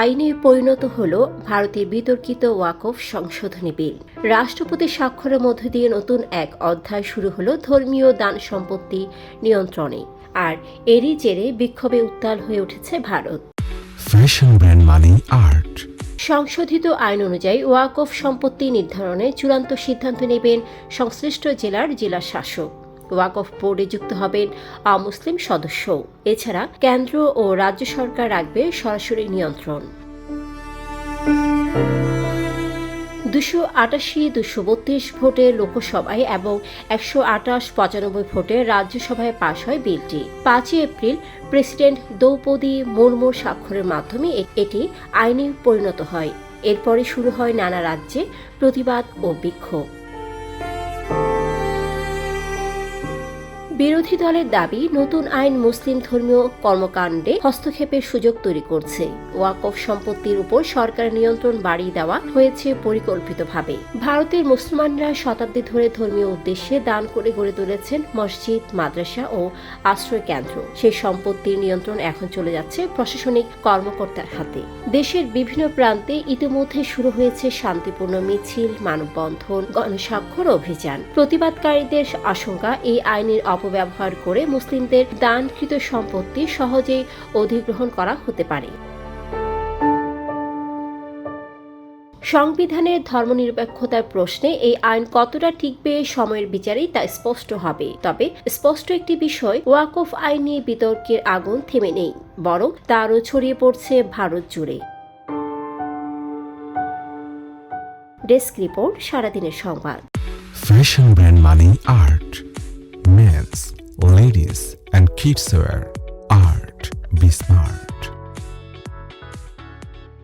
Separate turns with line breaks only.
আইনে পরিণত হল ভারতের বিতর্কিত ওয়াকফ সংশোধনী বিল। রাষ্ট্রপতির স্বাক্ষরের মধ্য দিয়ে নতুন এক অধ্যায় শুরু হলো ধর্মীয় দান সম্পত্তি নিয়ন্ত্রণে। আর এরই জেরে বিক্ষোভে উত্তাল হয়ে উঠেছে ভারত।
ফ্যাশন ব্র্যান্ড মানে আর্ট।
সংশোধিত আইন অনুযায়ী ওয়াকফ সম্পত্তি নির্ধারণে চূড়ান্ত সিদ্ধান্ত নেবেন সংশ্লিষ্ট জেলার জেলা শাসক। ওয়াকফ বোর্ডে যুক্ত হবেন অমুসলিম সদস্য। এছাড়া কেন্দ্র ও রাজ্য সরকার রাখবে সরাসরি নিয়ন্ত্রণ। 288-232 ভোটে লোকসভায় এবং 128-95 ভোটে রাজ্যসভায় পাশ হয় বিলটি। 5 এপ্রিল প্রেসিডেন্ট দ্রৌপদী মুর্মুর স্বাক্ষরের মাধ্যমে এটি আইনে পরিণত হয়। এরপরে শুরু হয় নানা রাজ্যে প্রতিবাদ ও বিক্ষোভ। বিরোধী দলের দাবি, নতুন আইন মুসলিম ধর্মীয় কর্মকাণ্ডে হস্তক্ষেপের সুযোগ তৈরি করছে। ওয়াকফ সম্পত্তির উপর সরকারের নিয়ন্ত্রণ বাড়িয়ে দেওয়া হয়েছে পরিকল্পিতভাবে। ভারতের মুসলমানরা শতাব্দী ধরে ধর্মীয় উদ্দেশ্যে দান করে গড়ে তুলেছেন মসজিদ, মাদ্রাসা ও আশ্রয় কেন্দ্র। সেই সম্পত্তির নিয়ন্ত্রণ এখন চলে যাচ্ছে প্রশাসনিক কর্মকর্তার হাতে। দেশের বিভিন্ন প্রান্তে ইতিমধ্যে শুরু হয়েছে শান্তিপূর্ণ মিছিল, মানববন্ধন, গণস্বাক্ষর অভিযান। প্রতিবাদকারীদের আশঙ্কা, এই আইনের ব্যবহার করে মুসলিমদের দানকৃত সম্পত্তি সহজেই অধিগ্রহণ করা হতে পারে। সংবিধানের ধর্মনিরপেক্ষতার প্রশ্নে এই আইন কতটা টিকবে সময়ের বিচারেই তা স্পষ্ট হবে। তবে স্পষ্ট একটি বিষয়, ওয়াকফ আইন নিয়ে বিতর্কের আগুন থেমে নেই, বরং তা আরও ছড়িয়ে পড়ছে ভারত জুড়ে। ডেস্ক রিপোর্ট, সারাদিনের সংবাদ।
ফ্যাশন ব্র্যান্ড মানে art. Men's, ladies, and kids wear. Art. Be smart.